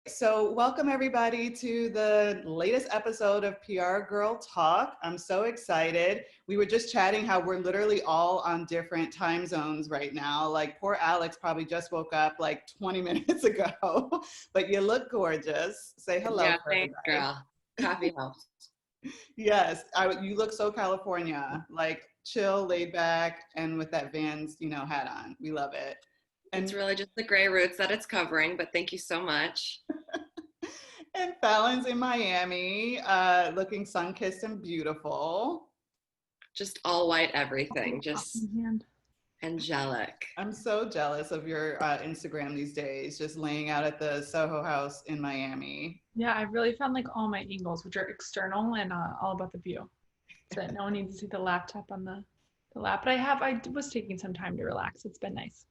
So welcome everybody to the latest episode of PRGirl Talk. I'm so excited. We were just chatting how we're literally all on different time zones right now. Like poor Alex probably just woke up like 20 minutes ago, but you look gorgeous. Say hello Yeah, for thanks, everybody. girl. Coffee helps. Yes, you look so California, like chill, laid back, and with that Vans, hat on. We love it. It's And really just the gray roots that it's covering, but thank you so much. and Fallon's in Miami, looking sun-kissed and beautiful. Just all white everything, Coffee just in hand. angelic. I'm so jealous of your Instagram these days, just laying out at the Soho House in Miami. Yeah, I really found like all my angles, which are external and all about the view. So that no one needs to see the laptop on the lap. But I was taking some time to relax. It's been nice.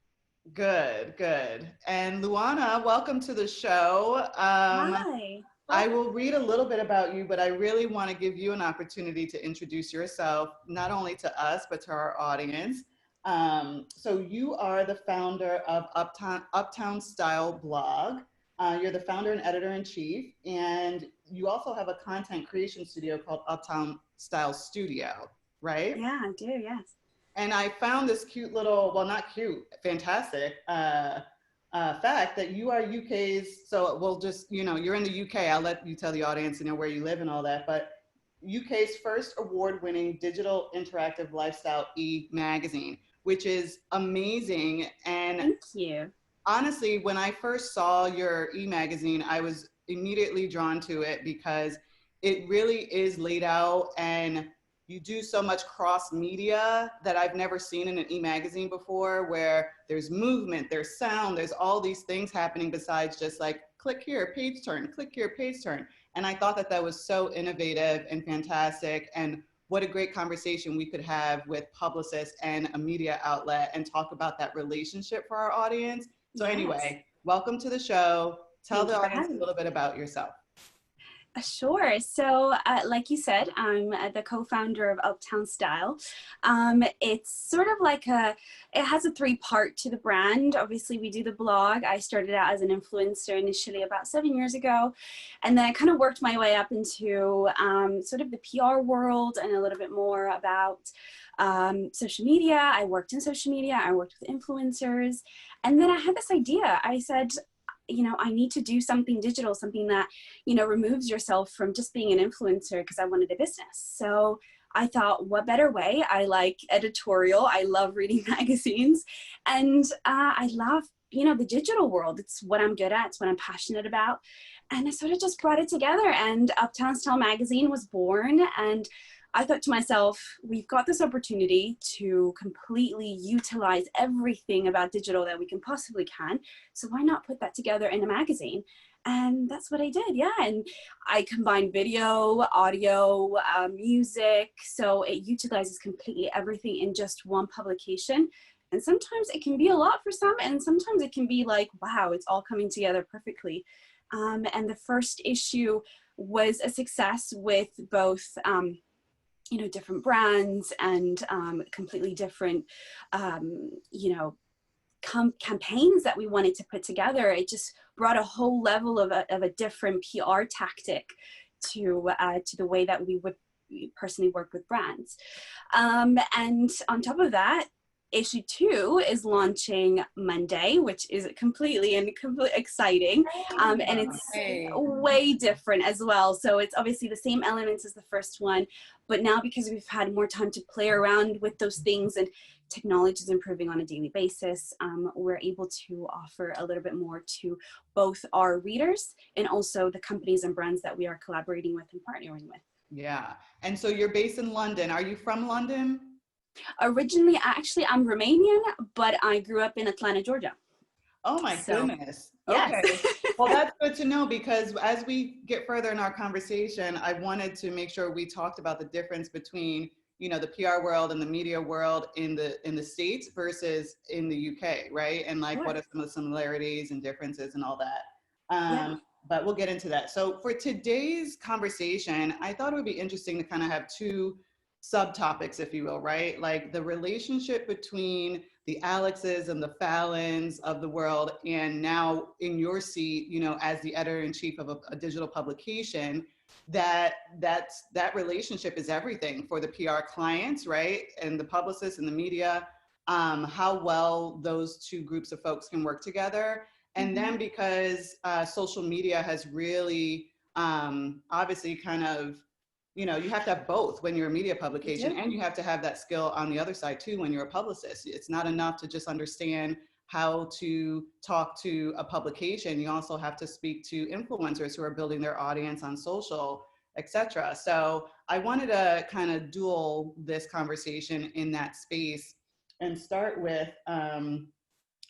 Good, good. And Luana, welcome to the show. Hi. I will read a little bit about you, but I really want to give you an opportunity to introduce yourself, not only to us, but to our audience. So you are the founder of Uptown Style blog. You're the founder and editor-in-chief, and you also have a content creation studio called Uptown Style Studio, right? Yeah, I do, yes. And I found this cute little, well, not cute, fantastic fact that you are UK's, so we'll just, you're in the UK, I'll let you tell the audience, where you live and all that, but UK's first award-winning digital interactive lifestyle e-magazine, which is amazing. And Thank you. honestly, when I first saw your e-magazine, I was immediately drawn to it because it really is laid out and you do so much cross media that I've never seen in an e-magazine before, where there's movement, there's sound, there's all these things happening besides just like click here, page turn, click here, page turn. And I thought that that was so innovative and fantastic. And what a great conversation we could have with Publicists and a media outlet and talk about that relationship for our audience. So Yes. anyway, welcome to the show. Tell Thank the you for audience a having me. little bit about yourself. Sure. So, like you said, I'm the co-founder of Uptown Style. It's sort of like it has a three-part to the brand. Obviously, we do the blog. I started out as an influencer initially about 7 years ago, and then I kind of worked my way up into sort of the PR world and a little bit more about social media. I worked in social media. I worked with influencers, and then I had this idea. I said, I need to do something digital, something that, removes yourself from just being an influencer, because I wanted a business. So I thought, what better way? I like editorial. I love reading magazines, and I love, the digital world. It's what I'm good at. It's what I'm passionate about. And I sort of just brought it together, and Uptown Style magazine was born. And I thought to myself, we've got this opportunity to completely utilize everything about digital that we can possibly can. So why not put that together in a magazine? And that's what I did, yeah. And I combined video, audio, music. So it utilizes completely everything in just one publication. And sometimes it can be a lot for some, and sometimes it can be like, wow, it's all coming together perfectly. And the first issue was a success with both different brands and completely different, campaigns that we wanted to put together. It just brought a whole level of a different PR tactic to the way that we would personally work with brands. And on top of that, issue 2 is launching Monday, which is completely exciting. And it's way different as well. So it's obviously the same elements as the first one, but now because we've had more time to play around with those things and technology is improving on a daily basis, we're able to offer a little bit more to both our readers and also the companies and brands that we are collaborating with and partnering with. Yeah. And so you're based in London. Are you from London? Originally, actually, I'm Romanian, but I grew up in Atlanta, Georgia. Oh my goodness. Yes. Okay. Well, that's good to know, because as we get further in our conversation, I wanted to make sure we talked about the difference between, the PR world and the media world in the States versus in the UK, right? And like, what are some of the similarities and differences and all that? But we'll get into that. So for today's conversation, I thought it would be interesting to kind of have two subtopics, if you will, right? Like the relationship between the Alexes and the Fallons of the world, and now in your seat, you know, as the editor-in-chief of a digital publication, that relationship is everything for the PR clients, right? And the publicists and the media, how well those two groups of folks can work together. And then because social media has really obviously kind of, you know, you have to have both when you're a media publication, and you have to have that skill on the other side too when you're a publicist. It's not enough to just understand how to talk to a publication. You also have to speak to influencers who are building their audience on social, etc. So I wanted to kind of dual this conversation in that space and start with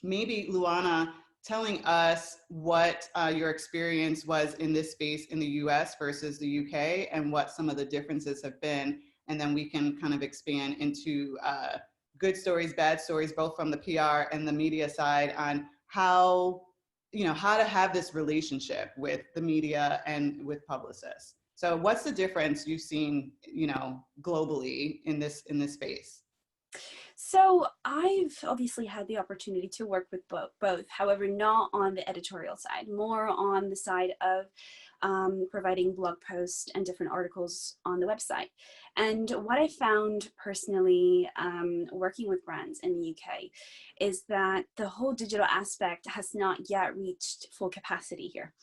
maybe Luana telling us what your experience was in this space in the US versus the UK and what some of the differences have been. And then we can kind of expand into good stories, bad stories, both from the PR and the media side on how, you know, how to have this relationship with the media and with publicists. So what's the difference you've seen, you know, globally in this space? So I've obviously had the opportunity to work with both, however, not on the editorial side, more on the side of providing blog posts and different articles on the website. And what I found personally working with brands in the UK is that the whole digital aspect has not yet reached full capacity here.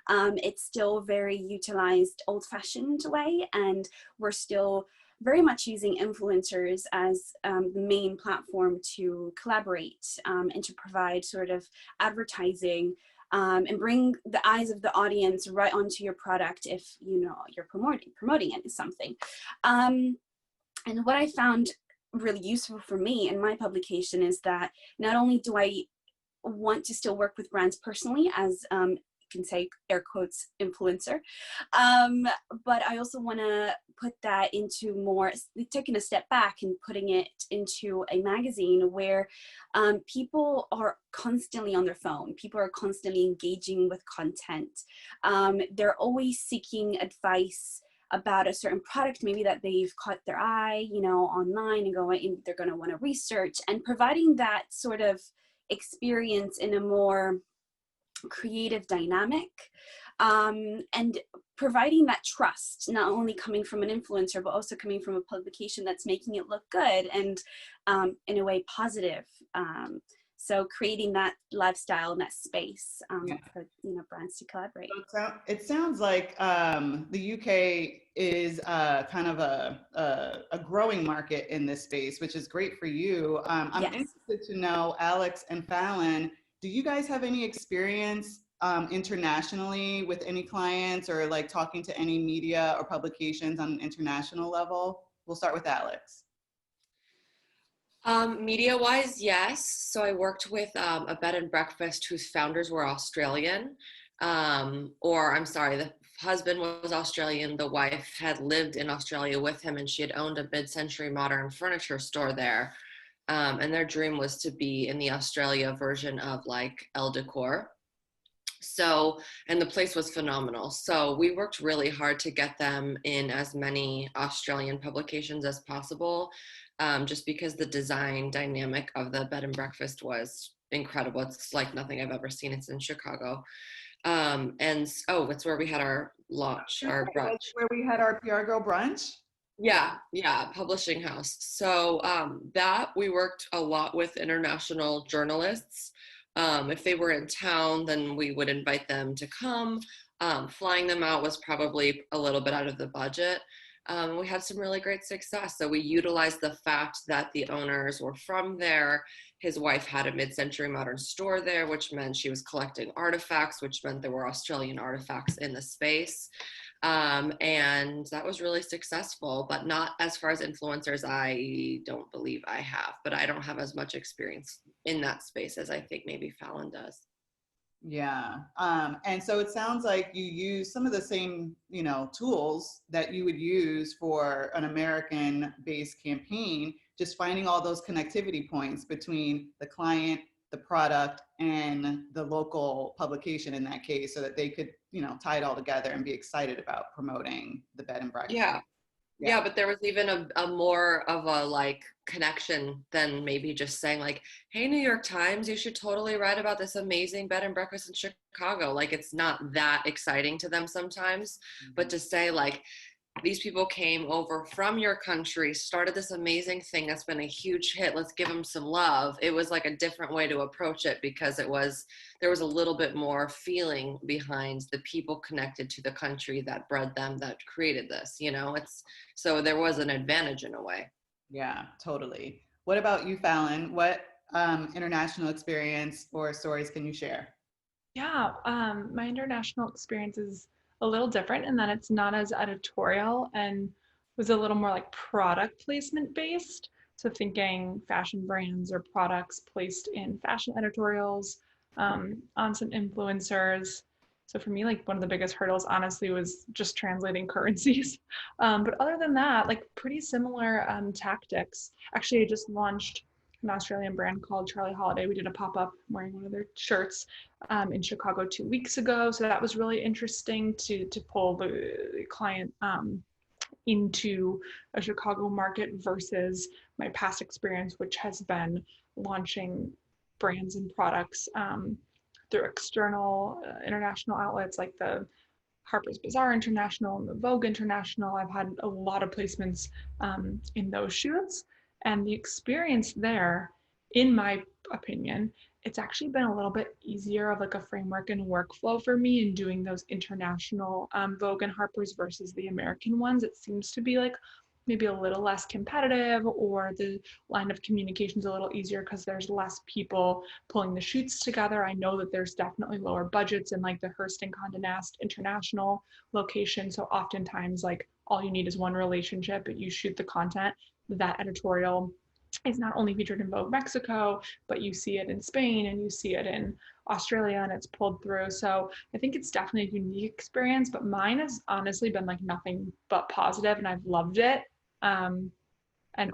It's still very utilized old-fashioned way, and we're still very much using influencers as the main platform to collaborate and to provide sort of advertising and bring the eyes of the audience right onto your product if you know you're promoting it as something. And what I found really useful for me in my publication is that not only do I want to still work with brands personally as can say air quotes influencer, but I also want to put that into more taking a step back and putting it into a magazine where people are constantly on their phone, people are constantly engaging with content, they're always seeking advice about a certain product maybe that they've caught their eye, you know, online, and they're going to want to research, and providing that sort of experience in a more creative dynamic, and providing that trust, not only coming from an influencer, but also coming from a publication that's making it look good and in a way positive. So creating that lifestyle and that space for, you know, brands to collaborate. So it sounds like the UK is kind of a growing market in this space, which is great for you. I'm interested to know, Alex and Fallon, do you guys have any experience internationally with any clients, or like talking to any media or publications on an international level? We'll start with Alex. Media-wise, yes. So I worked with a bed and breakfast whose founders were Australian, or I'm sorry, the husband was Australian, the wife had lived in Australia with him, and she had owned a mid-century modern furniture store there. And their dream was to be in the Australia version of like Elle Decor. So, and the place was phenomenal. So we worked really hard to get them in as many Australian publications as possible, just because the design dynamic of the bed and breakfast was incredible. It's like nothing I've ever seen. It's in Chicago. And it's where we had our launch, our brunch. Where we had our PRGirl brunch? Yeah, publishing house. So that we worked a lot with international journalists. If they were in town, then we would invite them to come. Flying them out was probably a little bit out of the budget. We had some really great success. So we utilized the fact that the owners were from there. His wife had a mid-century modern store there, which meant she was collecting artifacts, which meant there were Australian artifacts in the space. And that was really successful, but not as far as influencers. I don't believe I have, but I don't have as much experience in that space as I think maybe Fallon does. Yeah. And so it sounds like you use some of the same, you know, tools that you would use for an American-based campaign, just finding all those connectivity points between the client, the product, and the local publication in that case, so that they could, you know, tie it all together and be excited about promoting the bed and breakfast. Yeah, but there was even a more of a like connection than maybe just saying like, hey, New York Times, you should totally write about this amazing bed and breakfast in Chicago. Like, it's not that exciting to them sometimes, but to say like, these people came over from your country, started this amazing thing that's been a huge hit. Let's give them some love. It was like a different way to approach it because there was a little bit more feeling behind the people connected to the country that bred them, that created this, so there was an advantage in a way. Yeah, totally. What about you, Fallon? What international experience or stories can you share? Yeah, my international experience is a little different in that it's not as editorial and was a little more like product placement based. So thinking fashion brands or products placed in fashion editorials, on some influencers. So for me, like one of the biggest hurdles, honestly, was just translating currencies. But other than that, like pretty similar tactics. Actually, I just launched an Australian brand called Charlie Holiday. We did a pop-up wearing one of their shirts in Chicago 2 weeks ago. So that was really interesting to pull the client into a Chicago market versus my past experience, which has been launching brands and products through external international outlets like the Harper's Bazaar International and the Vogue International. I've had a lot of placements in those shoots, and the experience there, in my opinion, it's actually been a little bit easier of like a framework and workflow for me in doing those international Vogue and Harper's versus the American ones. It seems to be like maybe a little less competitive, or the line of communication is a little easier because there's less people pulling the shoots together. I know that there's definitely lower budgets in like the Hearst and Condé Nast international location. So oftentimes like all you need is one relationship, but you shoot the content. That editorial is not only featured in Vogue Mexico, but you see it in Spain and you see it in Australia, and it's pulled through. So I think it's definitely a unique experience, but mine has honestly been like nothing but positive, and I've loved it, and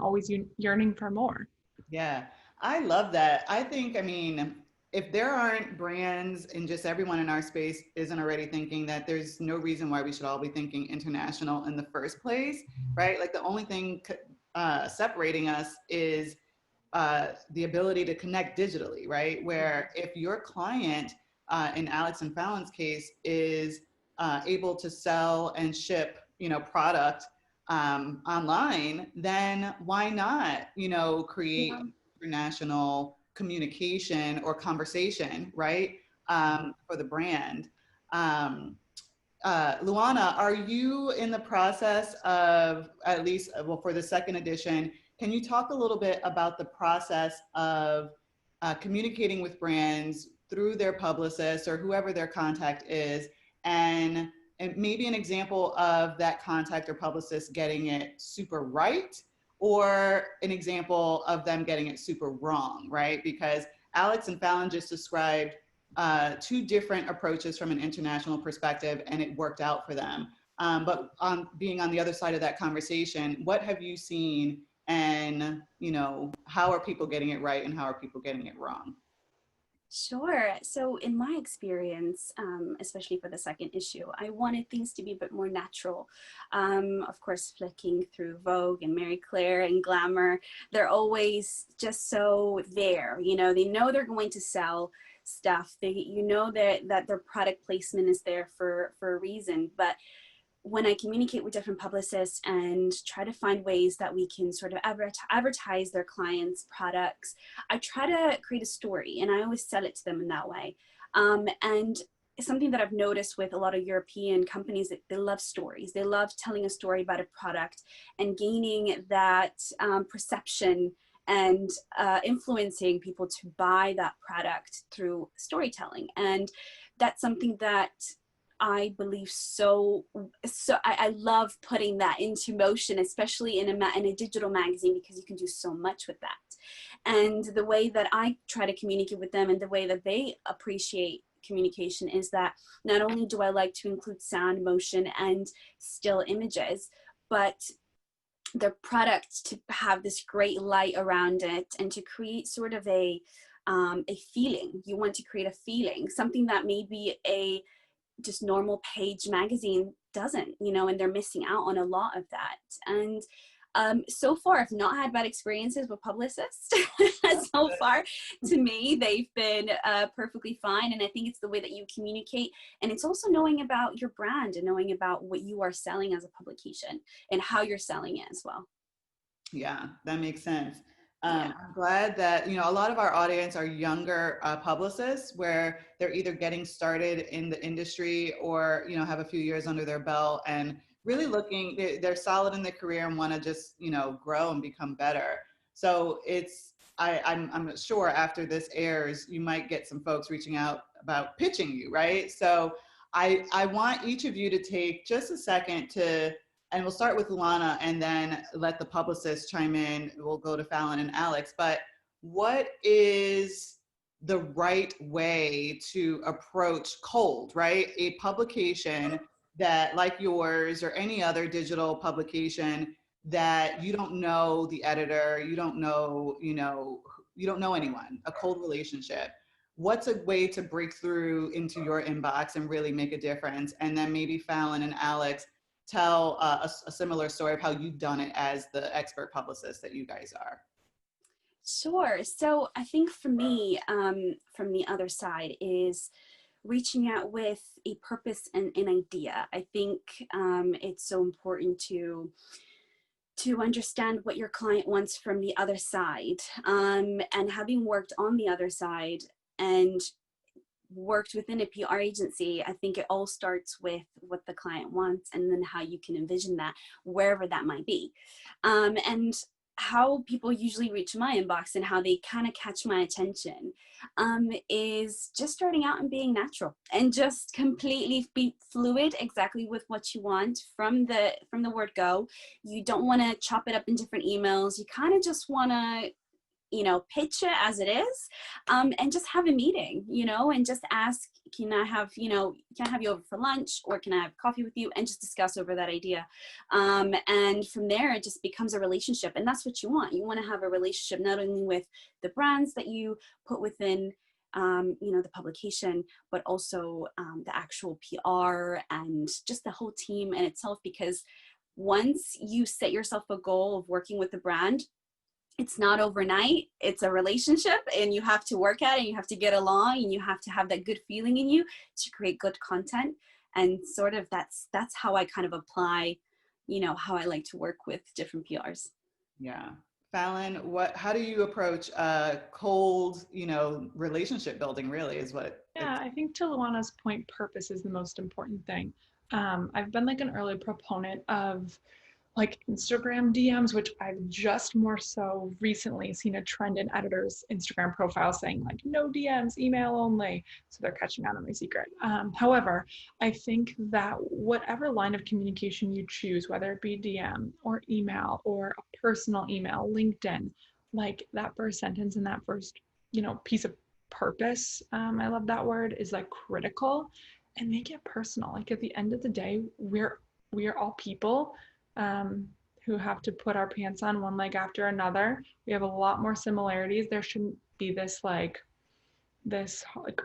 always yearning for more. Yeah, I love that. I mean, if there aren't brands and just everyone in our space isn't already thinking that, there's no reason why we should all be thinking international in the first place, right? Like the only thing separating us is the ability to connect digitally, right? Where if your client, in Alex and Fallon's case, is able to sell and ship, product online, then why not, create international communication or conversation, right? For the brand. Luana, are you in the process of, at least, well, for the second edition, can you talk a little bit about the process of communicating with brands through their publicists or whoever their contact is, and maybe an example of that contact or publicist getting it super right, or an example of them getting it super wrong, right? Because Alex and Fallon just described two different approaches from an international perspective, and it worked out for them. But being on the other side of that conversation, what have you seen, and how are people getting it right and how are people getting it wrong? Sure. So in my experience, especially for the second issue, I wanted things to be a bit more natural. Of course, flicking through Vogue and Marie Claire and Glamour, they're always just so there. They know they're going to sell stuff. That their product placement is there for a reason. But when I communicate with different publicists and try to find ways that we can sort of advertise their clients' products, I try to create a story, and I always sell it to them in that way. And something that I've noticed with a lot of European companies, that they love stories. They love telling a story about a product and gaining that perception and influencing people to buy that product through storytelling. And that's something that I believe so I love putting that into motion, especially in a digital magazine, because you can do so much with that. And the way that I try to communicate with them and the way that they appreciate communication is that not only do I like to include sound, motion, and still images, but the product to have this great light around it and to create sort of a feeling. You want to create a feeling, something that may be just normal page magazine doesn't, you know, and they're missing out on a lot of that. And so far, I've not had bad experiences with Publicists. So far, to me, they've been perfectly fine. And I think it's the way that you communicate. And it's also knowing about your brand and knowing about what you are selling as a publication and how you're selling it as well. Yeah, that makes sense. Yeah. I'm glad that, you know, a lot of our audience are younger publicists where they're either getting started in the industry or, you know, have a few years under their belt and really looking, they're solid in their career and want to just, you know, grow and become better. So it's, I'm sure after this airs, you might get some folks reaching out about pitching you, right? So I want each of you to take just a second to, and we'll start with Luana and then let the publicists chime in. We'll go to Fallon and Alex, but what is the right way to approach cold, right? A publication that, like yours or any other digital publication, that you don't know the editor, you don't know, you don't know anyone, a cold relationship. What's a way to break through into your inbox and really make a difference? And then maybe Fallon and Alex, tell a similar story of how you've done it as the expert publicist that you guys are. Sure. So I think for me, from the other side, is reaching out with a purpose and an idea. I think it's so important to understand what your client wants from the other side. And having worked on the other side and worked within a PR agency, I think it all starts with what the client wants and then how you can envision that wherever that might be. And how people usually reach my inbox and how they kind of catch my attention is just starting out and being natural and just completely be fluid exactly with what you want from the word go. You don't want to chop it up in different emails. You kind of just want to, you know, pitch it as it is, and just have a meeting, you know, and just ask, can I have you over for lunch, or can I have coffee with you, and just discuss over that idea. And from there, it just becomes a relationship. And that's what you want. You want to have a relationship not only with the brands that you put within, you know, the publication, but also the actual PR and just the whole team in itself. Because once you set yourself a goal of working with the brand, it's not overnight. It's a relationship, and you have to work at it, and you have to get along, and you have to have that good feeling in you to create good content. And sort of that's how I kind of apply, you know, how I like to work with different PRs. Yeah. Fallon, how do you approach cold, you know, relationship building really is what? Yeah, I think to Luana's point, purpose is the most important thing. I've been like an early proponent of like Instagram DMs, which I've just more so recently seen a trend in editors' Instagram profiles saying like no DMs, email only. So they're catching on my secret. However, I think that whatever line of communication you choose, whether it be DM or email or a personal email, LinkedIn, like that first sentence and that first, you know, piece of purpose, I love that word, is like critical, and make it personal. Like at the end of the day, we are all people who have to put our pants on one leg after another. We have a lot more similarities. There shouldn't be this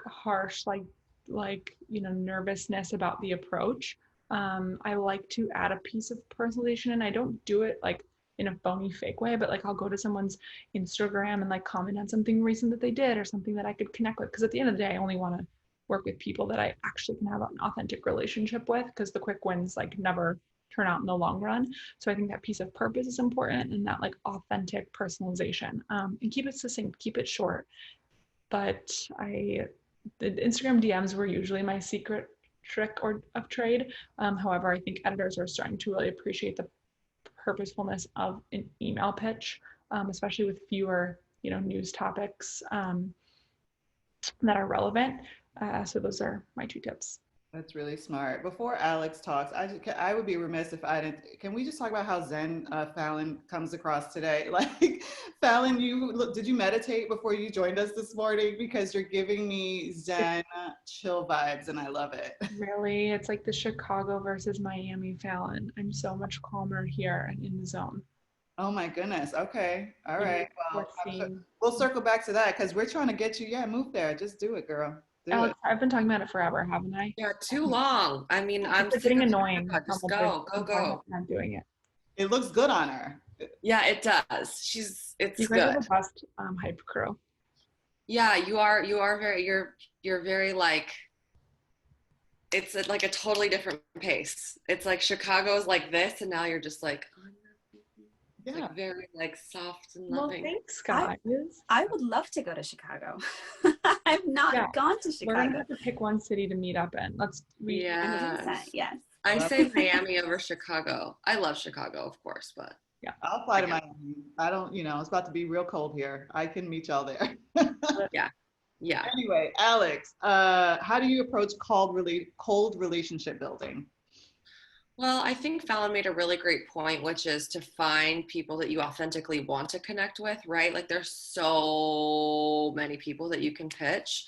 harsh, you know, nervousness about the approach. I like to add a piece of personalization, and I don't do it like in a phony fake way, but like I'll go to someone's Instagram and like comment on something recent that they did or something that I could connect with. Because at the end of the day, I only want to work with people that I actually can have an authentic relationship with, because the quick wins like never turn out in the long run. So I think that piece of purpose is important, and that like authentic personalization, and keep it succinct, keep it short. But the Instagram DMs were usually my secret trick of trade. However, I think editors are starting to really appreciate the purposefulness of an email pitch, especially with fewer, you know, news topics that are relevant. So those are my 2 tips. That's really smart. Before Alex talks, I would be remiss if I didn't. Can we just talk about how zen Fallon comes across today? Like, Fallon, did you meditate before you joined us this morning? Because you're giving me zen chill vibes, and I love it. Really, it's like the Chicago versus Miami Fallon. I'm so much calmer here and in the zone. Oh my goodness. Okay. All right. Well, We'll we'll circle back to that because we're trying to get you. Yeah, move there. Just do it, girl. Do Alex, it. I've been talking about it forever, haven't I? Yeah, too long. I mean, I'm It's sick getting of annoying. talking about How just much go, go, people go. have doing it. It looks good on her. Yeah, it does. It's You guys are good. the best hype crew. Yeah, you are very, you're very like, it's like a totally different pace. It's like Chicago's like this, and now you're just like, oh, it's Yeah. like very like soft and Well, loving. thanks, guys. I would love to go to Chicago. I've not Yeah. gone to We're gonna Chicago. have to pick one city to meet up in. Yeah. 100%, yes. I say Miami over Chicago. I love Chicago, of course, but I'll fly to Miami. I don't, it's about to be real cold here. I can meet y'all there. yeah. Anyway, Alex, how do you approach cold relationship building? Well, I think Fallon made a really great point, which is to find people that you authentically want to connect with, right? Like there's so many people that you can pitch.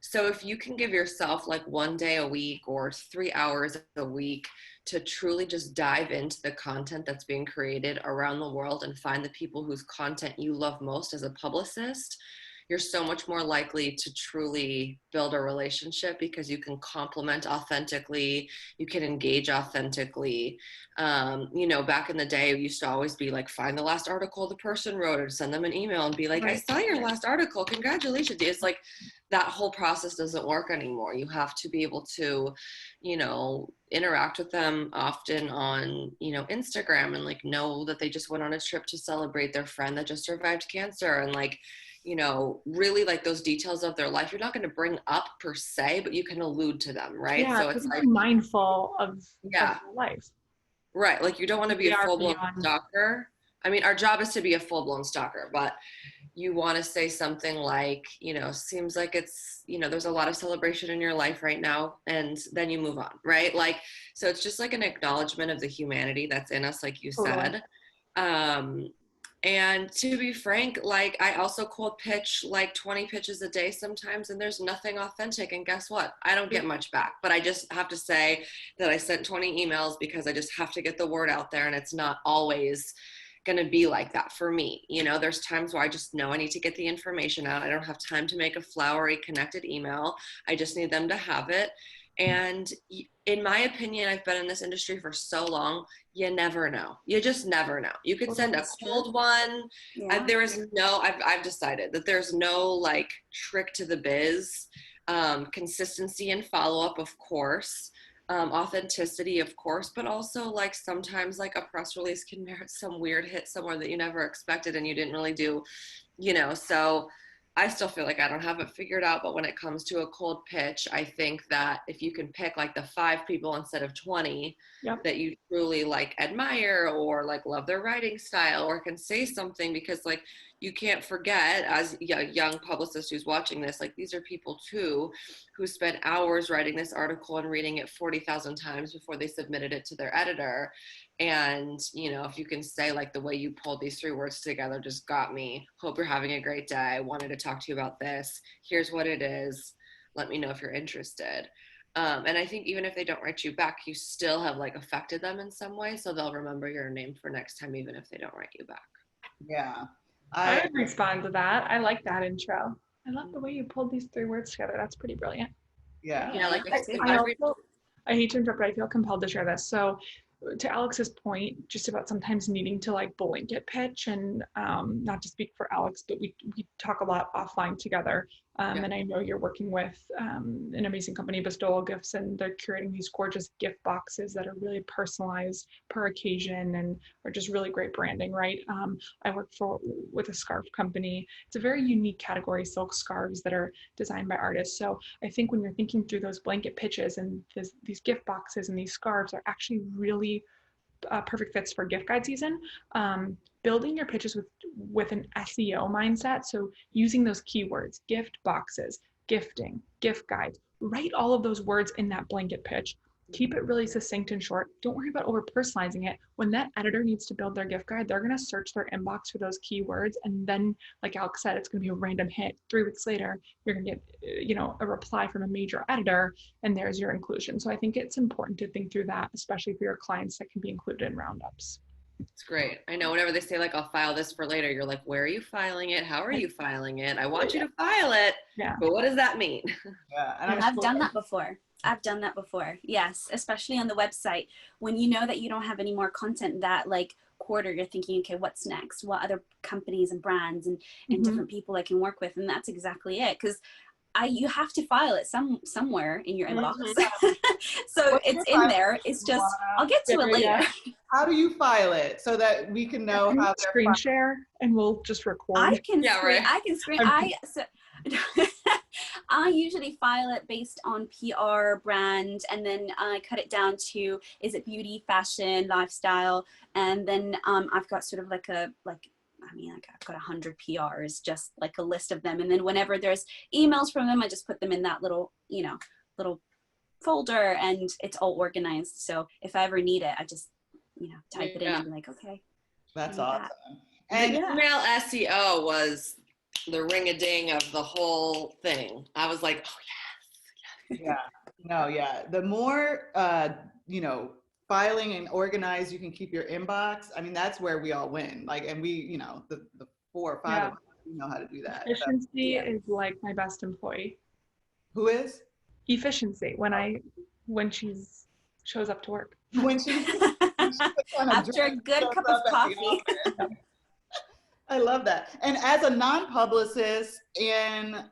So if you can give yourself like 1 day a week or 3 hours a week to truly just dive into the content that's being created around the world and find the people whose content you love most as a publicist, you're so much more likely to truly build a relationship because you can compliment authentically, you can engage authentically. Back in the day, it used to always be like, find the last article the person wrote and send them an email and be like, I saw your last article, congratulations. It's like that whole process doesn't work anymore. You have to be able to, interact with them often on, Instagram and like know that they just went on a trip to celebrate their friend that just survived cancer and like, really like those details of their life, you're not going to bring up per se, but you can allude to them, right? Yeah, so it's like mindful of your life. Right. Like you don't want to be a full-blown beyond. stalker. I mean, our job is to be a full-blown stalker, but you want to say something like, seems like it's, there's a lot of celebration in your life right now, and then you move on, right? Like, so it's just like an acknowledgement of the humanity that's in us, like you said. And to be frank, like I also cold pitch like 20 pitches a day sometimes, and there's nothing authentic. And guess what? I don't get much back, but I just have to say that I sent 20 emails because I just have to get the word out there, and it's not always going to be like that for me. There's times where I just know I need to get the information out. I don't have time to make a flowery connected email. I just need them to have it. And in my opinion, I've been in this industry for so long, you never know. You just never know. You could send a cold one. Yeah. I've decided that there's no like trick to the biz. Consistency and follow-up, of course. Authenticity, of course, but also like sometimes like a press release can merit some weird hit somewhere that you never expected and you didn't really do, so I still feel like I don't have it figured out, but when it comes to a cold pitch, I think that if you can pick like the 5 people instead of 20 that you truly like admire or like love their writing style or can say something, because like you can't forget as a young publicist who's watching this, like these are people too who spent hours writing this article and reading it 40,000 times before they submitted it to their editor. And, if you can say like the way you pulled these 3 words together just got me. Hope you're having a great day. Wanted to talk to you about this. Here's what it is. Let me know if you're interested. And I think even if they don't write you back, you still have like affected them in some way. So they'll remember your name for next time, even if they don't write you back. Yeah. I would respond to that. I like that intro. I love the way you pulled these 3 words together. That's pretty brilliant. Yeah. Like I hate to interrupt, but I feel compelled to share this. So to Alex's point, just about sometimes needing to like blanket pitch, and not to speak for Alex, but we talk a lot offline together. And I know you're working with an amazing company, Bestowal Gifts, and they're curating these gorgeous gift boxes that are really personalized per occasion and are just really great branding, right? I work with a scarf company. It's a very unique category, silk scarves that are designed by artists. So I think when you're thinking through those blanket pitches and these gift boxes and these scarves are actually really perfect fits for gift guide season. Building your pitches with an SEO mindset. So using those keywords, gift boxes, gifting, gift guides, write all of those words in that blanket pitch. Keep it really succinct and short. Don't worry about over personalizing it. When that editor needs to build their gift guide, they're going to search their inbox for those keywords. And then, like Alex said, it's going to be a random hit. 3 weeks later, you're going to get, a reply from a major editor, and there's your inclusion. So I think it's important to think through that, especially for your clients that can be included in roundups. It's great. I know whenever they say like, I'll file this for later, you're like, where are you filing it? How are you filing it? I want you to file it, Yeah. but what does that mean? Yeah, and I've done that before. I've done that before. Yes, especially on the website. When you know that you don't have any more content that like quarter, you're thinking, okay, what's next? What other companies and brands and different people I can work with? And that's exactly it. Because you have to file it somewhere in your inbox. So What's it's your in file? there. It's just, I'll get to it later. How do you file it so that we can know Can you how screen share and we'll just record? I can screen. I usually file it based on PR, brand, and then I cut it down to, is it beauty, fashion, lifestyle? And then I've got sort of like I've got 100 PRs, just like a list of them. And then whenever there's emails from them, I just put them in that little folder, and it's all organized. So if I ever need it, I just, type it in and be like, okay. That's awesome. And email SEO was the ring-a-ding of the whole thing. I was like, oh yes. The more, filing and organized you can keep your inbox, I mean, that's where we all win. Like, and we, the 4 or 5 of us, we know how to do that. Efficiency is like my best employee. Who is? Efficiency, when she shows up to work. When she after a good cup of coffee. I love that. And as a non-publicist and,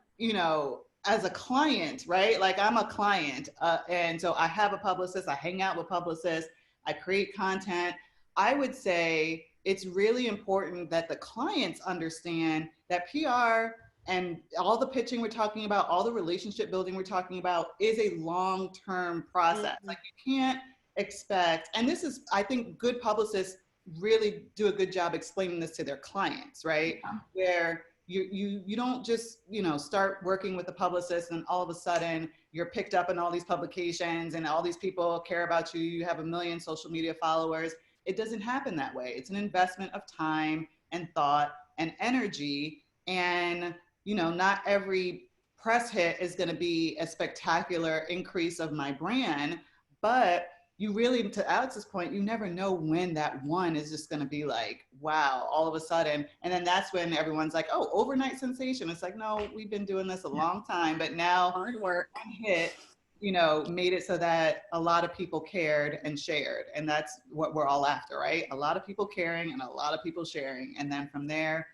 as a client, right? Like I'm a client. And so I have a publicist, I hang out with publicists, I create content. I would say it's really important that the clients understand that PR and all the pitching we're talking about, all the relationship building we're talking about is a long-term process. Like you can't expect, and this is, I think good publicists really do a good job explaining this to their clients, right? Where you don't just, start working with a publicist and all of a sudden you're picked up in all these publications and all these people care about you. You have 1 million social media followers. It doesn't happen that way. It's an investment of time and thought and energy. And, not every press hit is going to be a spectacular increase of my brand, but you really, to Alex's point, you never know when that one is just going to be like, wow, all of a sudden. And then that's when everyone's like, oh, overnight sensation. It's like, no, we've been doing this a long time, but now hard work hit, made it so that a lot of people cared and shared. And that's what we're all after, right? A lot of people caring and a lot of people sharing. And then from there,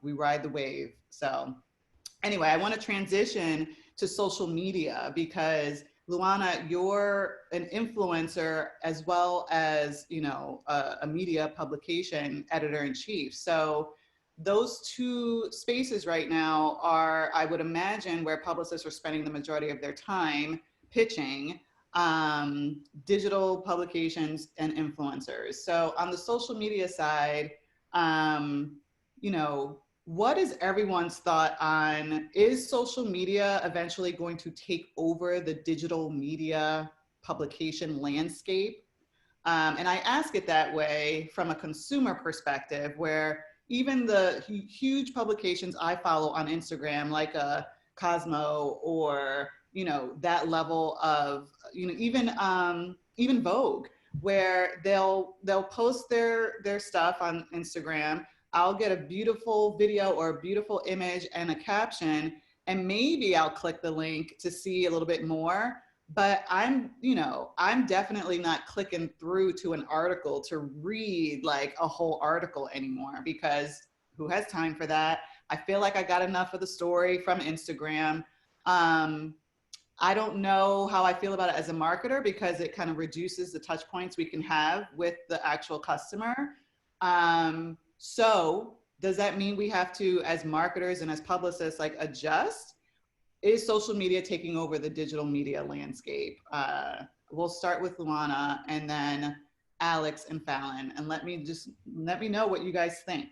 we ride the wave. So anyway, I want to transition to social media because Luana, you're an influencer as well as, a media publication editor-in-chief. So those two spaces right now are, I would imagine, where publicists are spending the majority of their time pitching digital publications and influencers. So on the social media side, what is everyone's thought on, is social media eventually going to take over the digital media publication landscape? And I ask it that way from a consumer perspective, where even the huge publications I follow on Instagram, like a Cosmo or, that level of, even Vogue, where they'll post their stuff on Instagram. I'll get a beautiful video or a beautiful image and a caption, and maybe I'll click the link to see a little bit more. But I'm definitely not clicking through to an article to read like a whole article anymore, because who has time for that? I feel like I got enough of the story from Instagram. I don't know how I feel about it as a marketer, because it kind of reduces the touch points we can have with the actual customer. So does that mean we have to, as marketers and as publicists, like adjust? Is social media taking over the digital media landscape? We'll start with Luana and then Alex and Fallon, and let me know what you guys think.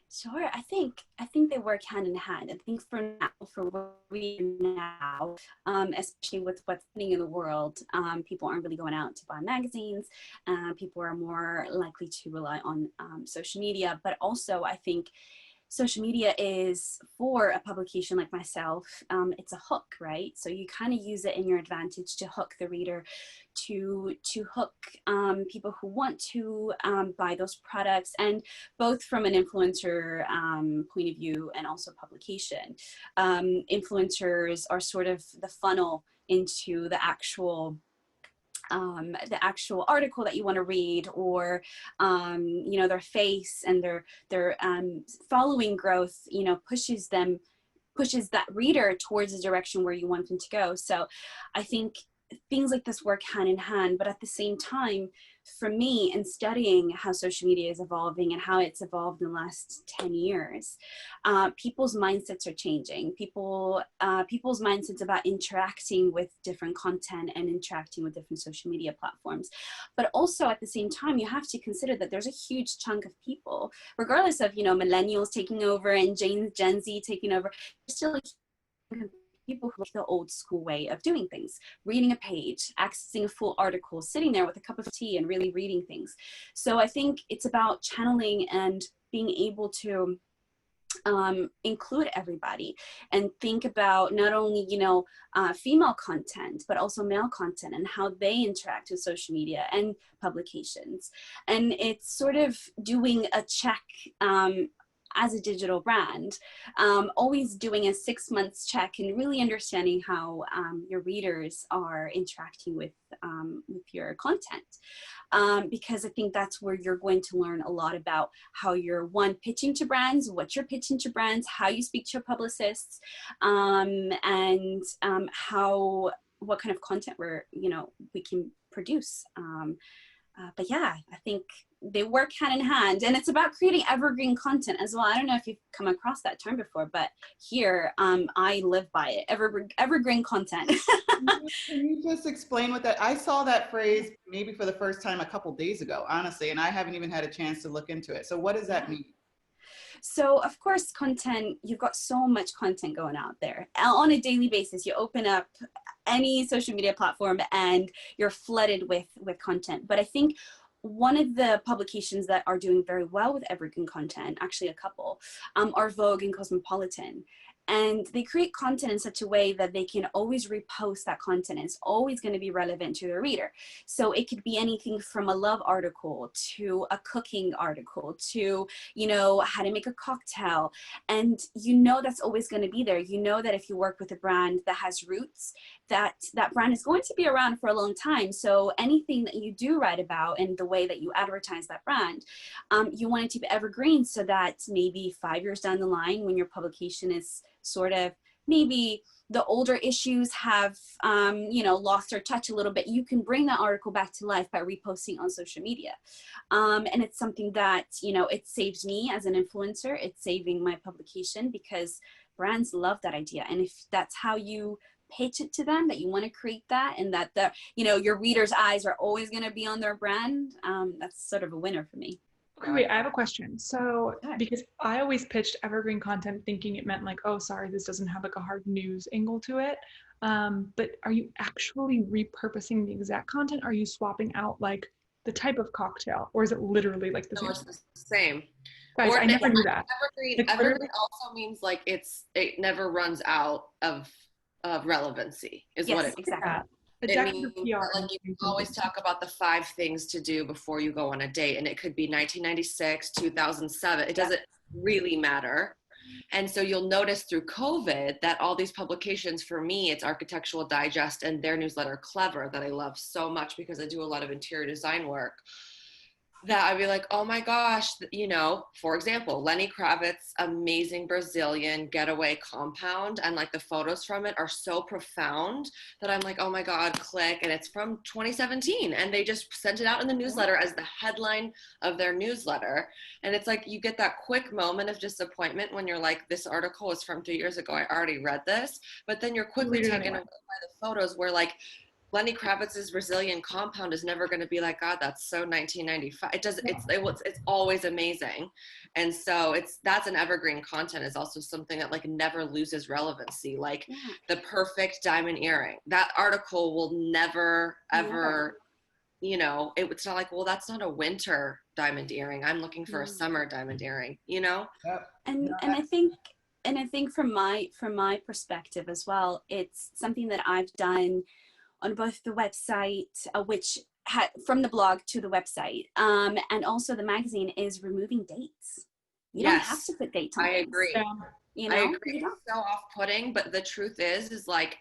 Sure. I think they work hand in hand. I think for where we are now, especially with what's happening in the world, people aren't really going out to buy magazines. People are more likely to rely on social media. But also, I think social media is for a publication like myself, it's a hook, right? So you kind of use it in your advantage to hook the reader, to hook people who want to buy those products, and both from an influencer point of view and also publication. Influencers are sort of the funnel into the actual article that you want to read, or you know, their face and their following growth, you know, pushes that reader towards the direction where you want them to go. So I think things like this work hand in hand, but at the same time, for me, in studying how social media is evolving and how it's evolved in the last 10 years, people's mindsets are changing. People's mindsets about interacting with different content and interacting with different social media platforms. But also at the same time, you have to consider that there's a huge chunk of people, regardless of, you know, millennials taking over and Gen Z taking over, there's still a people who like the old school way of doing things, reading a page, accessing a full article, sitting there with a cup of tea and really reading things. So I think it's about channeling and being able to include everybody and think about not only, you know, female content, but also male content and how they interact with social media and publications. And it's sort of doing a check as a digital brand, always doing a 6 months check and really understanding how your readers are interacting with your content. Because I think that's where you're going to learn a lot about how you're, one, pitching to brands, what you're pitching to brands, how you speak to your publicists, and what kind of content we can produce. But yeah, I think they work hand in hand, and it's about creating evergreen content as well. I don't know if you've come across that term before, but here I live by it. Evergreen content. Can you just explain what that? I saw that phrase maybe for the first time a couple days ago, honestly, and I haven't even had a chance to look into it. So what does that mean? So of course, content, you've got so much content going out there on a daily basis. You open up any social media platform and you're flooded with content. But I think one of the publications that are doing very well with evergreen content, actually a couple, are Vogue and Cosmopolitan. And they create content in such a way that they can always repost that content. It's always going to be relevant to the reader. So it could be anything from a love article to a cooking article to, you know, how to make a cocktail. And you know that's always going to be there. You know that if you work with a brand that has roots, that brand is going to be around for a long time. So anything that you do write about and the way that you advertise that brand, you want it to be evergreen, so that maybe 5 years down the line, when your publication is sort of, maybe the older issues have, you know, lost their touch a little bit, you can bring that article back to life by reposting on social media. And it's something that, you know, it saves me as an influencer, it's saving my publication, because brands love that idea. And if that's how you pitch it to them, that you want to create that, and that the, you know, your readers' eyes are always going to be on their brand, that's sort of a winner for me. Okay, wait, I have a question. So, because I always pitched evergreen content thinking it meant like, oh, sorry, this doesn't have like a hard news angle to it. But are you actually repurposing the exact content? Are you swapping out like the type of cocktail, or is it literally like the same? It's the same. Guys, I never knew that. Evergreen also means like it never runs out of relevancy, is what it means. Exactly. It means that, like, you always talk about the 5 things to do before you go on a date, and it could be 1996, 2007. It doesn't really matter. And so you'll notice through COVID that all these publications, for me, it's Architectural Digest and their newsletter Clever, that I love so much because I do a lot of interior design work, that I'd be like, oh my gosh, you know, for example, Lenny Kravitz's amazing Brazilian getaway compound, and like the photos from it are so profound that I'm like, oh my God, click. And it's from 2017. And they just sent it out in the newsletter as the headline of their newsletter. And it's like, you get that quick moment of disappointment when you're like, this article is from 3 years ago, I already read this. But then you're quickly taken away by the photos where, like, Lenny Kravitz's Brazilian compound is never going to be like, God, that's so 1995. It's always amazing. And so that's an evergreen content, is also something that like never loses relevancy. Like the perfect diamond earring, that article will never, ever, you know, it's not like, well, that's not a winter diamond earring. I'm looking for a summer diamond earring, you know? Yep. And I think from my perspective as well, it's something that I've done on both the website, which from the blog to the website, and also the magazine, is removing dates. You don't have to put dates on I things. agree. You know, I agree. It's so off-putting, but the truth is like,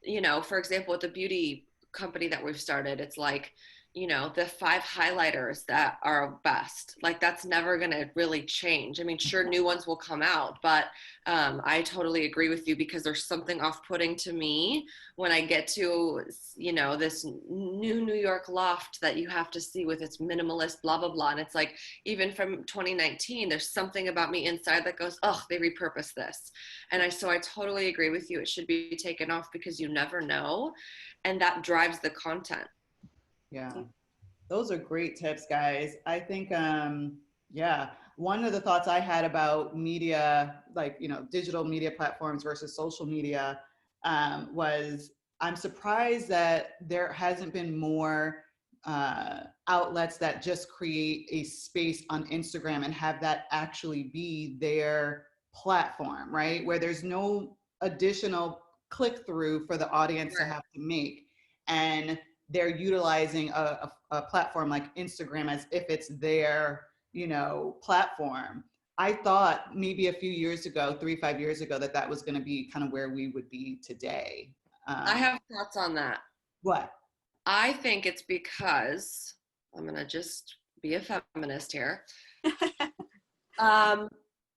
you know, for example, with the beauty company that we've started, it's like, you know, the 5 highlighters that are best, like that's never going to really change. I mean, sure, new ones will come out, but I totally agree with you, because there's something off-putting to me when I get to, you know, this new New York loft that you have to see with its minimalist blah blah blah, and it's like, even from 2019, there's something about me inside that goes, oh, they repurposed this. And so I totally agree with you. It should be taken off, because you never know, and that drives the content. Yeah, those are great tips, guys. I think, yeah, one of the thoughts I had about media, like, you know, digital media platforms versus social media, was I'm surprised that there hasn't been more outlets that just create a space on Instagram and have that actually be their platform, right? Where there's no additional click through for the audience to have to make. And they're utilizing a platform like Instagram as if it's their, you know, platform. I thought maybe a few years ago, 3-5 years ago, that was going to be kind of where we would be today. I have thoughts on that. What? I think it's because, I'm going to just be a feminist here.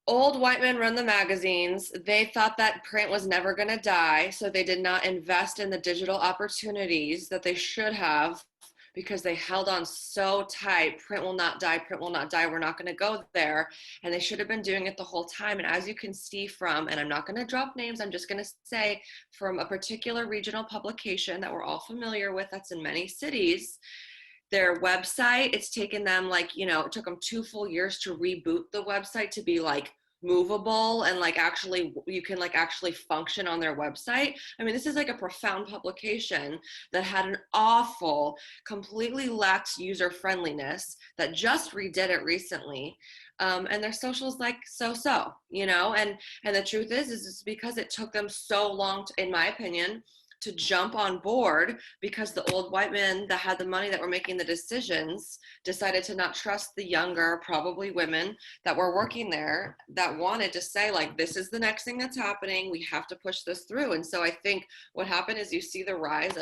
Old white men run the magazines. They thought that print was never going to die, so they did not invest in the digital opportunities that they should have, because they held on so tight. Print will not die, print will not die, we're not going to go there. And they should have been doing it the whole time. And as you can see from, and I'm not going to drop names, I'm just going to say, from a particular regional publication that we're all familiar with, that's in many cities, their website, it's taken them like, you know, it took them 2 full years to reboot the website to be like movable and like actually you can like actually function on their website. I mean, this is like a profound publication that had an awful, completely lacked user friendliness, that just redid it recently. And their socials like so, you know, and the truth is it's because it took them so long to, in my opinion, to jump on board, because the old white men that had the money, that were making the decisions, decided to not trust the younger, probably women that were working there, that wanted to say like, this is the next thing that's happening, we have to push this through. And so I think what happened is you see the rise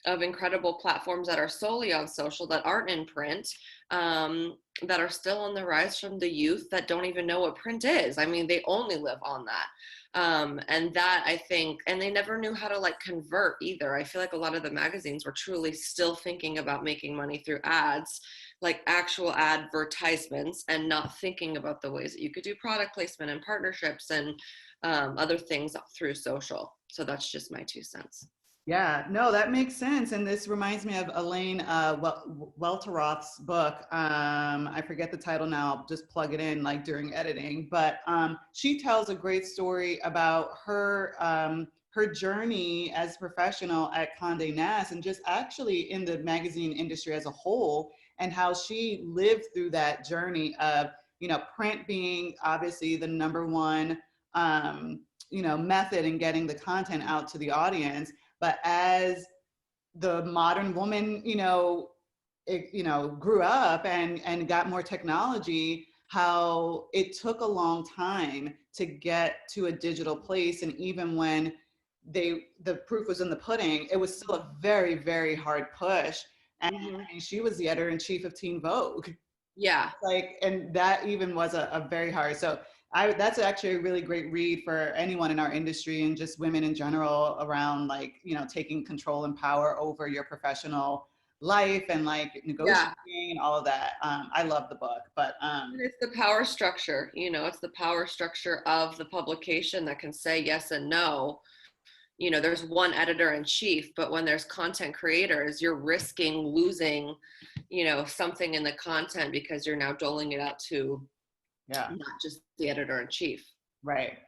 of incredible platforms that are solely on social, that aren't in print, that are still on the rise from the youth that don't even know what print is. I mean, they only live on that. And that, I think, and they never knew how to like convert either. I feel like a lot of the magazines were truly still thinking about making money through ads, like actual advertisements, and not thinking about the ways that you could do product placement and partnerships and other things through social. So that's just my 2 cents. Yeah, no, that makes sense. And this reminds me of Elaine Welteroth's book. I forget the title now, I'll just plug it in like during editing. But she tells a great story about her her journey as a professional at Condé Nast, and just actually in the magazine industry as a whole, and how she lived through that journey of, you know, print being obviously the number one, you know, method in getting the content out to the audience. But as the modern woman, you know, grew up and got more technology, how it took a long time to get to a digital place. And even when the proof was in the pudding, it was still a very, very hard push. And she was the editor-in-chief of Teen Vogue. Yeah. Like, and that even was a very hard, so that's actually a really great read for anyone in our industry, and just women in general, around like, you know, taking control and power over your professional life and like negotiating and all of that. I love the book, but it's the power structure, you know, it's the power structure of the publication that can say yes and no. You know, there's one editor in chief, but when there's content creators, you're risking losing, you know, something in the content, because you're now doling it out to not just the editor in chief. Right.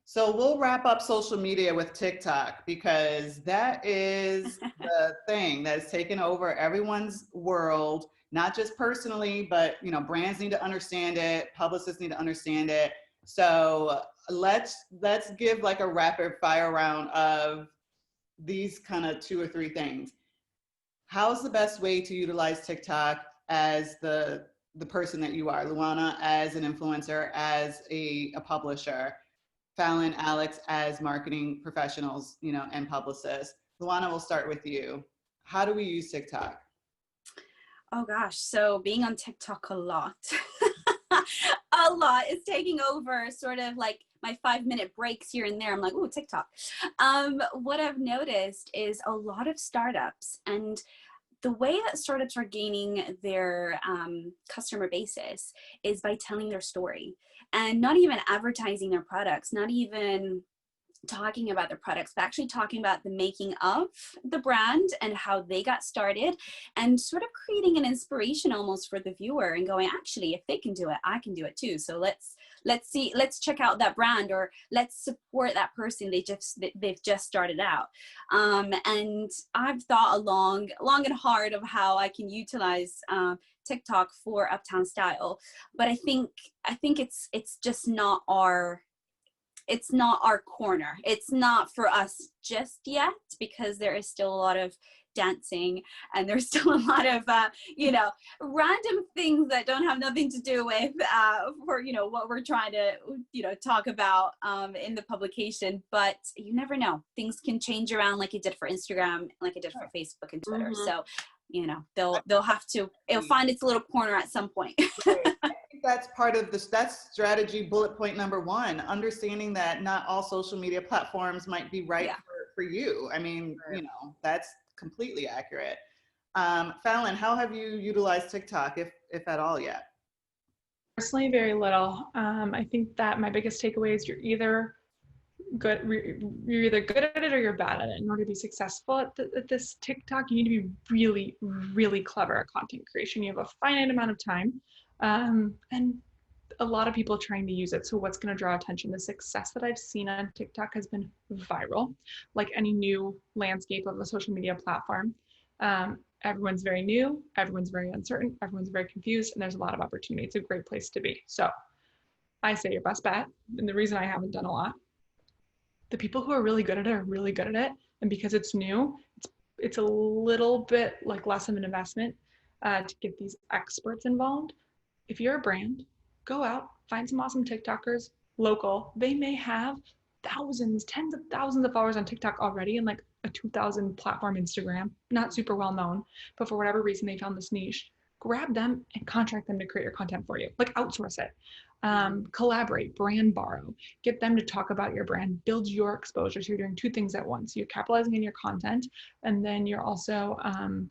So we'll wrap up social media with TikTok because that is the thing that's taken over everyone's world, not just personally, but brands need to understand it, publicists need to understand it. So let's give like a rapid fire round of these kind of 2 or 3 things. How's the best way to utilize TikTok as the person that you are, Luana, as an influencer, as a publisher, Fallon, Alex, as marketing professionals, and publicists? Luana, we'll start with you. How do we use TikTok? Oh gosh, so being on TikTok a lot. A lot is taking over sort of like my 5-minute breaks here and there. I'm like, ooh, TikTok. What I've noticed is a lot of startups, and the way that startups are gaining their customer basis is by telling their story and not even advertising their products, not even talking about their products, but actually talking about the making of the brand and how they got started, and sort of creating an inspiration almost for the viewer and going, actually, if they can do it, I can do it too. So let's check out that brand, or let's support that person. They've just started out. And I've thought long and hard of how I can utilize TikTok for Uptown Style, but I think it's just not our corner. It's not for us just yet, because there is still a lot of dancing and there's still a lot of random things that don't have nothing to do with for what we're trying to talk about in the publication. But you never know, things can change around, like it did for Instagram, like it did for Facebook and Twitter. So it'll find its little corner at some point. That's part of that's strategy bullet point number 1, understanding that not all social media platforms might be right for you. I mean, that's completely accurate. Fallon, how have you utilized TikTok, if at all yet? Personally, very little. I think that my biggest takeaway is you're either good at it or you're bad at it. In order to be successful at this TikTok, you need to be really, really clever at content creation. You have a finite amount of time. And a lot of people trying to use it. So what's going to draw attention? The success that I've seen on TikTok has been viral, like any new landscape of a social media platform. Everyone's very new, everyone's very uncertain, everyone's very confused, and there's a lot of opportunity. It's a great place to be. So I say your best bet, and the reason I haven't done a lot, the people who are really good at it are really good at it. And because it's new, it's a little bit like less of an investment to get these experts involved. If you're a brand, go out, find some awesome TikTokers, local. They may have thousands, tens of thousands of followers on TikTok already, and like a 2,000 platform Instagram, not super well known, but for whatever reason they found this niche. Grab them and contract them to create your content for you. Like outsource it. Collaborate, brand borrow, get them to talk about your brand, build your exposure. So you're doing 2 things at once. You're capitalizing on your content, and then you're also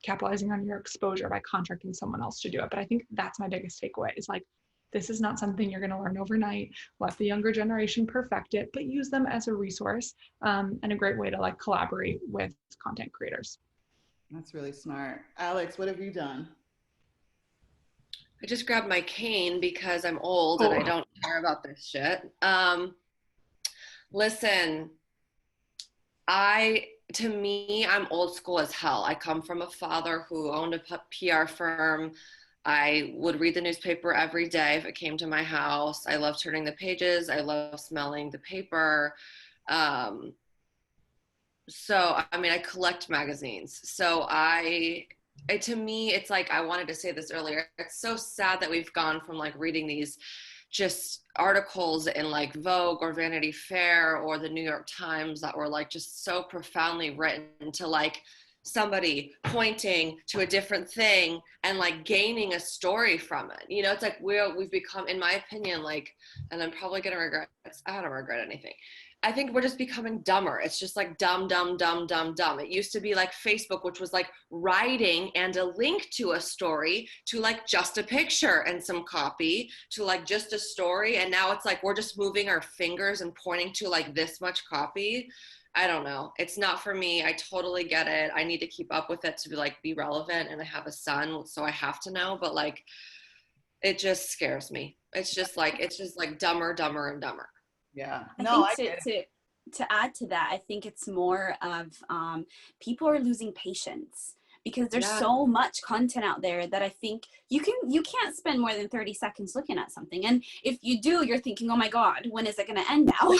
capitalizing on your exposure by contracting someone else to do it. But I think that's my biggest takeaway, is like, this is not something you're going to learn overnight. Let the younger generation perfect it, but use them as a resource and a great way to like collaborate with content creators. That's really smart. Alex, what have you done? I just grabbed my cane because I'm old and I don't care about this shit. Listen, to me, I'm old school as hell. I come from a father who owned a PR firm. I would read the newspaper every day if it came to my house. I love turning the pages. I love smelling the paper. So, I mean, I collect magazines. So to me, it's like, I wanted to say this earlier. It's so sad that we've gone from like reading these just articles in like Vogue or Vanity Fair or the New York Times that were like just so profoundly written to like somebody pointing to a different thing and like gaining a story from it. It's like we've become, in my opinion, like, and I'm probably going to regret this. I don't regret anything. I think we're just becoming dumber. It's just like dumb. It used to be like Facebook, which was like writing and a link to a story, to like just a picture and some copy, to like just a story. And now it's like we're just moving our fingers and pointing to like this much copy. I don't know. It's not for me. I totally get it. I need to keep up with it to be relevant. And I have a son, so I have to know. But like, it just scares me. It's just like dumber and dumber. Yeah. I No, I think get it. to add to that, I think it's more of people are losing patience because there's Yeah. so much content out there that I think you can't spend more than 30 seconds looking at something. And if you do, you're thinking, oh my God, when is it going to end now?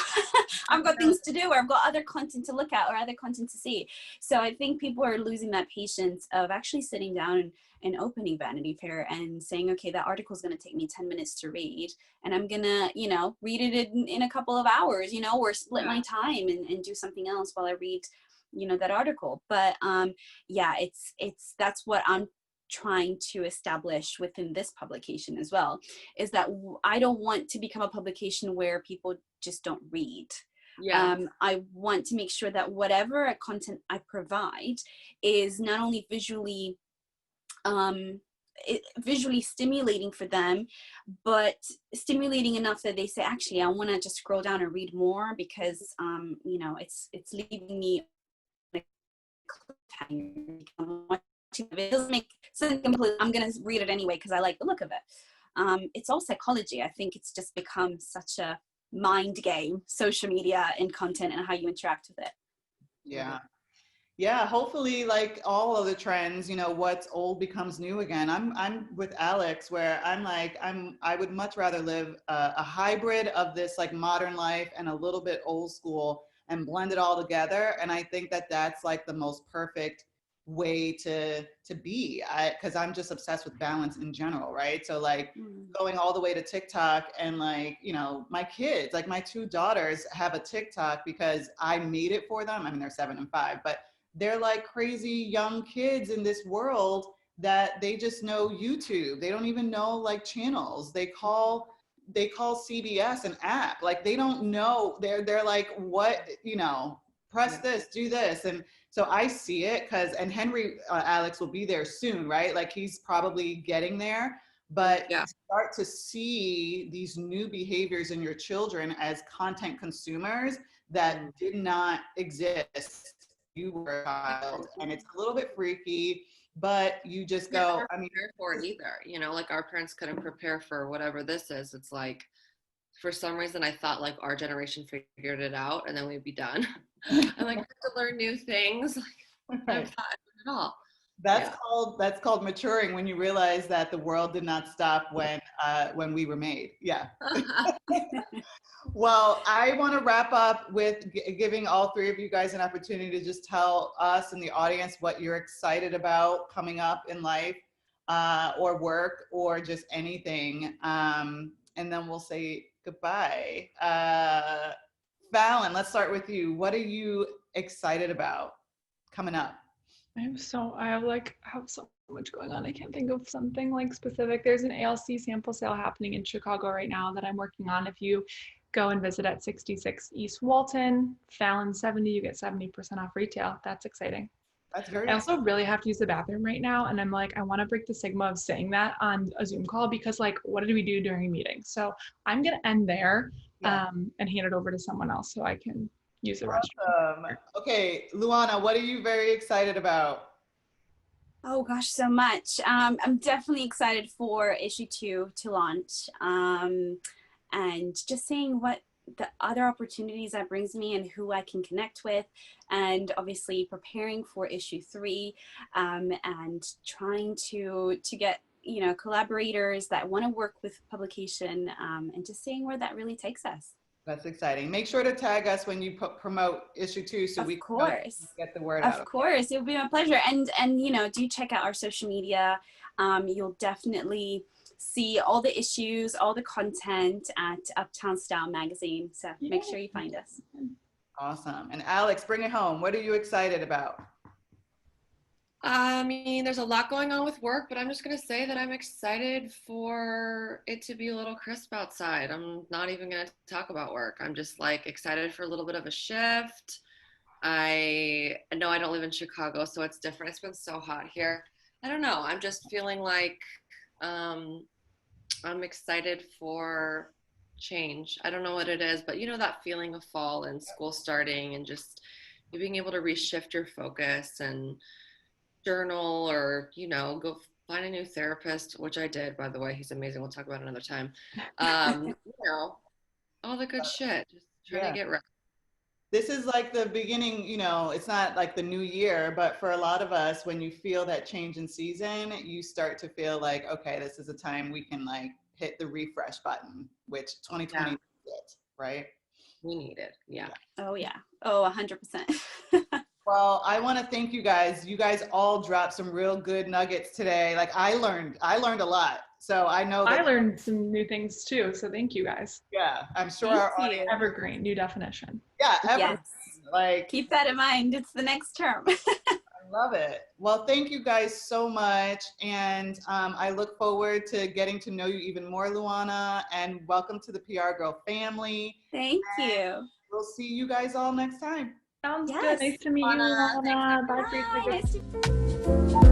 I've got things to do, or I've got other content to look at, or other content to see. So I think people are losing that patience of actually sitting down and opening Vanity Fair and saying, okay, that article is going to take me 10 minutes to read, and I'm gonna, read it in a couple of hours, or split my time and do something else while I read, that article. But yeah, that's what I'm trying to establish within this publication as well, is that I don't want to become a publication where people just don't read. Yeah. I want to make sure that whatever content I provide is not only visually stimulating for them, but stimulating enough that they say, actually, I want to just scroll down and read more, because it's leaving me it doesn't make sense completely. I'm gonna read it anyway because I like the look of it. It's all psychology. I think it's just become such a mind game, social media and content, and how you interact with it. Yeah. Yeah, hopefully, like all of the trends, what's old becomes new again. I'm with Alex, where I would much rather live a hybrid of this like modern life and a little bit old school and blend it all together. And I think that that's like the most perfect way to be, because I'm just obsessed with balance in general, right? So like going all the way to TikTok, and like, my kids, like my two daughters have a TikTok because I made it for them. I mean, they're 7 and 5, but they're like crazy young kids in this world that they just know YouTube. They don't even know like channels. They call CBS an app. Like they don't know. They're like, what, press this, do this. And so I see it and Henry, Alex will be there soon, right? Like he's probably getting there, but you start to see these new behaviors in your children as content consumers that did not exist. You were a child, and it's a little bit freaky, but you just go, I mean, prepare for it either, like our parents couldn't prepare for whatever this is. It's like, for some reason I thought like our generation figured it out and then we'd be done. I'm like, I have to learn new things. Like, I haven't thought at all. That's called maturing, when you realize that the world did not stop when we were made. Yeah. Well, I want to wrap up with giving all three of you guys an opportunity to just tell us and the audience what you're excited about coming up in life, or work, or just anything. And then we'll say goodbye. Fallon, let's start with you. What are you excited about coming up? I have so much going on. I can't think of something like specific. There's an ALC sample sale happening in Chicago right now that I'm working on. If you go and visit at 66 East Walton, Fallon 70, you get 70% off retail. That's exciting. That's very I also really have to use the bathroom right now. And I'm like, I want to break the stigma of saying that on a Zoom call, because like, what do we do during a meeting? So I'm going to end there and hand it over to someone else so I can use the restroom. Okay, Luana, what are you very excited about? Oh gosh, so much. I'm definitely excited for issue 2 to launch, and just seeing what the other opportunities that brings me and who I can connect with, and obviously preparing for issue 3, and trying to get collaborators that want to work with publication, and just seeing where that really takes us. That's exciting. Make sure to tag us when you promote issue 2 so we can get the word out. Of course, it would be my pleasure. And do check out our social media. You'll definitely see all the issues, all the content at Uptown Style magazine. So make sure you find us. Awesome. And Alex, bring it home. What are you excited about? I mean, there's a lot going on with work, but I'm just going to say that I'm excited for it to be a little crisp outside. I'm not even going to talk about work. I'm just like excited for a little bit of a shift. I know I don't live in Chicago, so it's different. It's been so hot here. I don't know. I'm just feeling like I'm excited for change. I don't know what it is, but that feeling of fall and school starting, and just being able to reshift your focus and journal, or go find a new therapist, which I did, by the way. He's amazing. We'll talk about it another time. All the good shit. Just trying to get right. This is like the beginning, you know, it's not like the new year, but for a lot of us, when you feel that change in season, you start to feel like, okay, this is a time we can like hit the refresh button, which 2020 is it, right? We need it. Yeah. Oh yeah. Oh, 100%. Well, I want to thank you guys. You guys all dropped some real good nuggets today. Like I learned a lot. So I know that I learned some new things too. So thank you guys. yeah, I'm sure Thank our you. audience. Evergreen, new definition. Yeah, evergreen. Yes. Like Keep that in mind. It's the next term. I love it. Well, thank you guys so much. And I look forward to getting to know you even more, Luana, and welcome to the PRGirl family. Thank you. We'll see you guys all next time. Sounds Yes. good. Nice to meet you, Luana, Luana. Bye, Bye. Farissa. Nice to